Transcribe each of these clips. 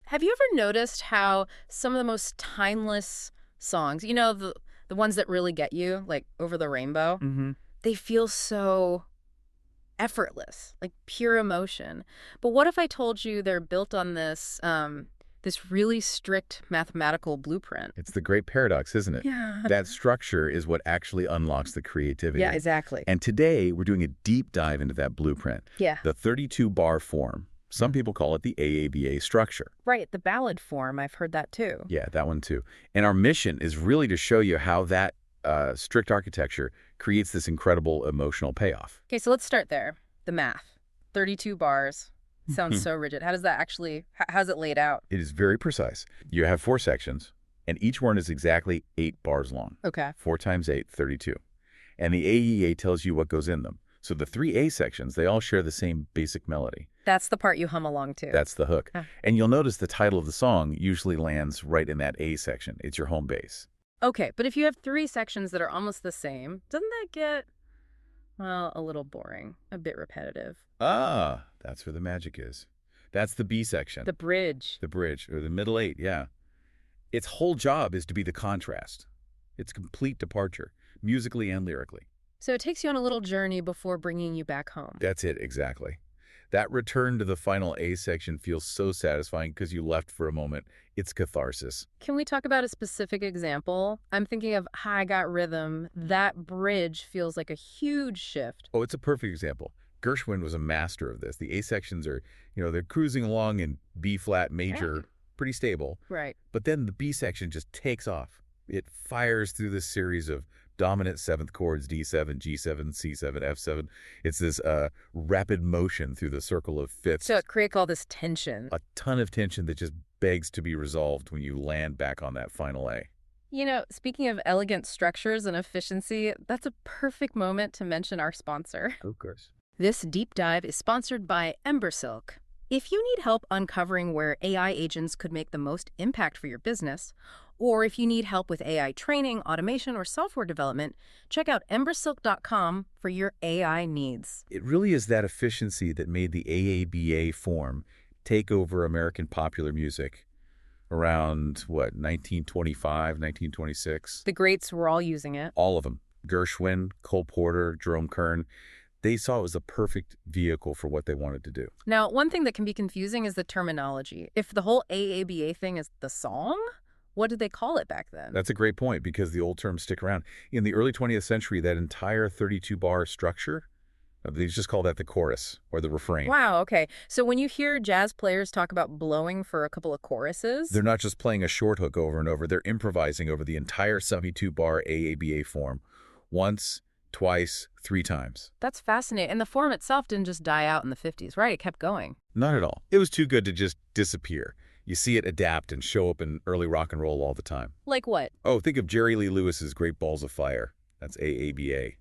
Have you ever noticed how some of the most timeless songs, the ones that really get you, like Over the Rainbow, Hmm. they feel so effortless, like pure emotion. But what if I told you they're built on this really strict mathematical blueprint? It's the great paradox, isn't it? Yeah. That structure is what actually unlocks the Yeah, creativity. exactly. And today, we're doing a deep dive into that blueprint, Yeah. the 32-bar form. Some people call it the AABA structure. Right, the ballad form, I've heard that too. Yeah, that one too. And our mission is really to show you how that strict architecture creates this incredible emotional payoff. Okay, so let's start there. The math. 32 bars. Sounds so rigid. How does that actually, how's it laid out? It is very precise. You have 4 sections, and each one is exactly 8 bars long. Okay. 4 times 8, 32. And the AEA tells you what goes in them. So the 3 A sections, they all share the same basic melody. That's the part you hum along to. That's the hook. Ah. And you'll notice the title of the song usually lands right in that A section. It's your home base. Okay, but if you have 3 sections that are almost the same, doesn't that get, well, a little boring, a bit repetitive? Ah, that's where the magic is. That's the B section. The bridge. The bridge, or the middle 8, yeah. Its whole job is to be the contrast. It's complete departure, musically and lyrically. So it takes you on a little journey before bringing you back home. That's it, exactly. That return to the final A section feels so satisfying because you left for a moment. It's catharsis. Can we talk about a specific example? I'm thinking of How I Got Rhythm. That bridge feels like a huge shift. Oh, it's a perfect example. Gershwin was a master of this. The A sections are, they're cruising along in B flat major, pretty stable. Right. But then the B section just takes off. It fires through this series of dominant 7th chords, D7, G7, C7, F7. It's this rapid motion through the circle of fifths. So it creates all this tension. A ton of tension that just begs to be resolved when you land back on that final A. Speaking of elegant structures and efficiency, that's a perfect moment to mention our sponsor. Of course. This deep dive is sponsored by Embersilk. If you need help uncovering where AI agents could make the most impact for your business, or if you need help with AI training, automation, or software development, check out embersilk.com for your AI needs. It really is that efficiency that made the AABA form take over American popular music around, 1925, 1926? The greats were all using it. All of them. Gershwin, Cole Porter, Jerome Kern. They saw it was a perfect vehicle for what they wanted to do. Now, one thing that can be confusing is the terminology. If the whole AABA thing is the song, what did they call it back then? That's a great point because the old terms stick around. In the early 20th century, that entire 32-bar structure, they just call that the chorus or the refrain. Wow, okay. So when you hear jazz players talk about blowing for a couple of choruses... They're not just playing a short hook over and over. They're improvising over the entire 72-bar AABA form. Once, twice, 3 times. That's fascinating. And the form itself didn't just die out in the 50s, right? It kept going. Not at all. It was too good to just disappear. You see it adapt and show up in early rock and roll all the time. Like what? Oh, think of Jerry Lee Lewis's Great Balls of Fire. That's AABA.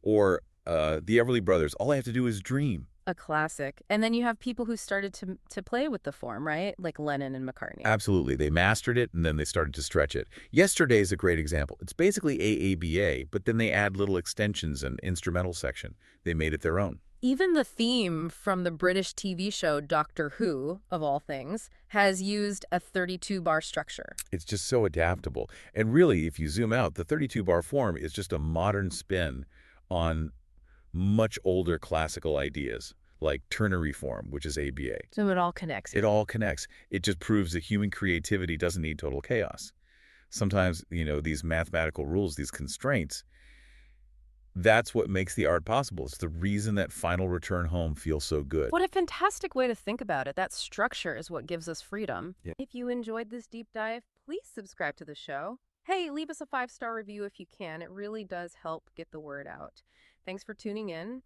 Or the Everly Brothers, All I Have to Do Is Dream. A classic. And then you have people who started to play with the form, right? Like Lennon and McCartney. Absolutely. They mastered it, and then they started to stretch it. Yesterday is a great example. It's basically AABA, but then they add little extensions and instrumental section. They made it their own. Even the theme from the British TV show Doctor Who, of all things, has used a 32-bar structure. It's just so adaptable. And really, if you zoom out, the 32-bar form is just a modern spin on much older classical ideas, like ternary form, which is ABA. So it all connects. It all connects. It just proves that human creativity doesn't need total chaos. Sometimes, these mathematical rules, these constraints, that's what makes the art possible. It's the reason that final return home feels so good. What a fantastic way to think about it. That structure is what gives us freedom. Yeah. If you enjoyed this deep dive, please subscribe to the show. Hey, leave us a 5-star review if you can. It really does help get the word out. Thanks for tuning in.